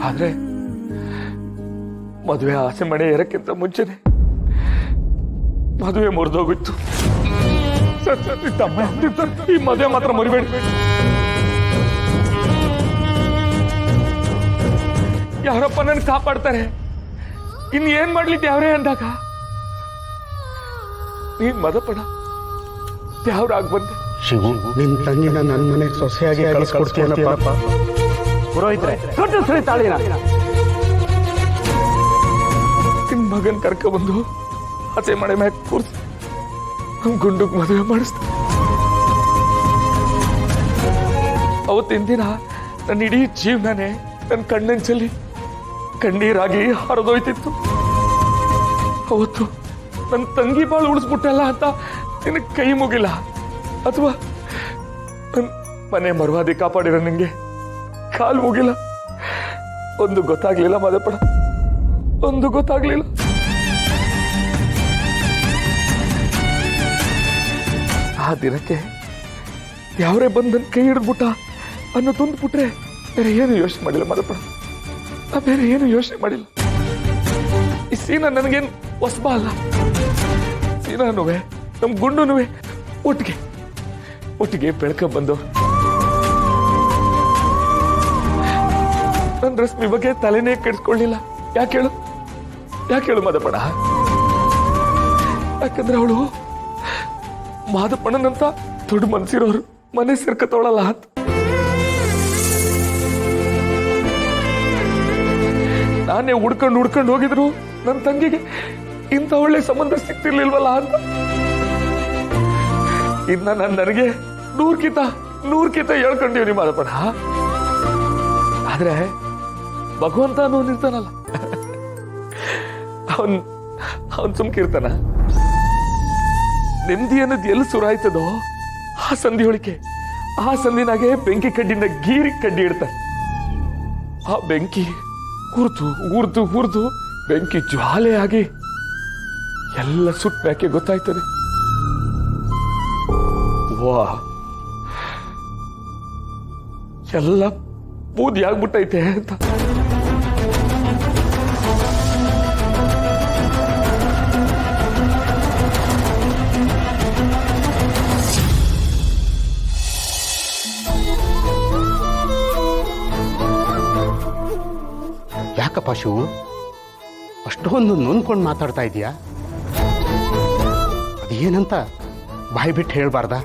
ಆದ್ರೆ ಮದುವೆ ಆಸೆ ಮನೆ ಏರಕ್ಕಿಂತ ಮುಂಚೆನೆ ಮದುವೆ ಮುರಿದೋಗಿತ್ತು. ಈ ಮದುವೆ ಮಾತ್ರ ಮುರಿಬೇಡಿ. ಯಾರಪ್ಪ ನನ್ ಕಾಪಾಡ್ತಾರೆ, ಇನ್ ಏನ್ ಮಾಡ್ಲಿಕ್ಕೆ ಯಾವ್ರೇ ಅಂದಾಗ ನೀನ್ ಮದಪಡ ಯಾವ್ರಾಗ ಬಂದೆ. ಶಿವು, ನಿನ್ ತಂಗಿನ ನನ್ನ ಮನೆಗೆ ಸೊಸೆಯಾಗಿ ಕಳಿಸ್ಕೊಡ್ತೀನಪ್ಪ. ಪುರೋಹಿತ್ರೆ ಕಟ್ಟಿಸ್ರಿ ತಾಳಿನ. ನಿಮ್ ಮಗನ್ ಕರ್ಕೊಂಡ್ಬಂದು ಹಸೆ ಮಳೆ ಮ್ಯಾಗ ಕೂರ್ಸಿ ನಮ್ ಗುಂಡುಗ್ ಮದುವೆ ಮಾಡಿಸ್ತ. ಅವತ್ತಿನ ದಿನ ನನ್ನ ಇಡೀ ಜೀವನನೇ ನನ್ನ ಕಣ್ಣಂಚಲ್ಲಿ ಕಣ್ಣೀರಾಗಿ ಹರಿದೋಯ್ತಿತ್ತು. ಅವತ್ತು ನನ್ನ ತಂಗಿ ಬಾಳು ಉಳಿಸ್ಬಿಟ್ಟಲ್ಲ ಅಂತ ನಿನಗೆ ಕೈ ಮುಗಿಲ್ಲ, ಅಥವಾ ನನ್ನ ಮನೆ ಮರ್ವಾದಿ ಕಾಪಾಡಿರೋ ನಿಂಗೆ ಕಾಲು ಮುಗಿಲ್ಲ. ಒಂದು ಗೊತ್ತಾಗ್ಲಿಲ್ಲ ಮದಪಡ, ಒಂದು ಗೊತ್ತಾಗ್ಲಿಲ್ಲ. ಆ ದಿನಕ್ಕೆ ಯಾವರೇ ಬಂದು ನನ್ನ ಕೈ ಹಿಡಿದ್ಬಿಟ್ಟ ಅನ್ನೋ ತುಂದ್ಬಿಟ್ರೆ ಬೇರೆ ಏನು ಯೋಚನೆ ಮಾಡಿಲ್ಲ ಮದಪಡ. ನಾ ಬೇರೆ ಏನು ಯೋಚನೆ ಮಾಡಿಲ್ಲ. ಈ ಸೀನಾ ನನಗೇನು ಹೊಸಬ ಅಲ್ಲ. ಸೀನಾನುವೆ ನಮ್ ಗುಂಡುನುವೆ ಒಟ್ಟಿಗೆ ಬೆಳ್ಕ ಬಂದವ್ರು. ನನ್ನ ರಶ್ಮಿ ಬಗ್ಗೆ ತಲೆನೇ ಕೆಡಿಸ್ಕೊಳ್ಳಿಲ್ಲ. ಯಾಕೆ ಹೇಳು ಮಾದಪ್ಪಣ? ಯಾಕಂದ್ರೆ ಅವಳು ಮಾದಪ್ಪಣ್ಣನಂತ ದೊಡ್ಡ ಮನ್ಸಿರೋರು ಮನೆ ಸೇರ್ಕತ್ತವಳಲ್ಲ ಅಂತ. ನಾನೇ ಹುಡ್ಕೊಂಡು ಹೋಗಿದ್ರು ನನ್ನ ತಂಗಿಗೆ ಇಂಥ ಒಳ್ಳೆ ಸಂಬಂಧ ಸಿಗ್ತಿರ್ಲಿಲ್ವಲ್ಲ ಅಂತ. ಇನ್ನ ನನಗೆ ನೂರ್ಕಿತ ಹೇಳ್ಕೊಂಡಿವ್ನಿ ಮಾದಪ್ಪಣ. ಆದ್ರೆ ಭಗವಂತ ಅನ್ನೋನ್ ಇರ್ತಾನಲ್ಲ, ಅವನ್ ಸುಮ್ಕಿರ್ತಾನ. ನೆಮ್ಮದಿ ಅನ್ನೋದು ಎಲ್ಲಿ ಸುರಾಯ್ತದೋ ಆ ಸಂದಿನಾಗೆ ಬೆಂಕಿ ಕಡ್ಡಿನ ಗೀರಿ ಕಡ್ಡಿ ಇಡ್ತಾನೆ. ಆ ಬೆಂಕಿ ಉರ್ದು ಬೆಂಕಿ ಜ್ವಾಲೆ ಆಗಿ ಎಲ್ಲ ಸುಟ್ಟ ಮ್ಯಾಕೆ ಗೊತ್ತಾಯ್ತದೆ. ವಾ, ಎಲ್ಲ ಬೂದಿ ಆಗ್ಬಿಟ್ಟೈತೆ ಅಂತ. ಯಾಕಪ್ಪ ಶಿವು, ಅಷ್ಟೊಂದು ನೊಂದ್ಕೊಂಡು ಮಾತಾಡ್ತಾ ಇದೀಯಾ? ಅದೇನಂತ ಬಾಯಿ ಬಿಟ್ಟು ಹೇಳ್ಬಾರ್ದಾ?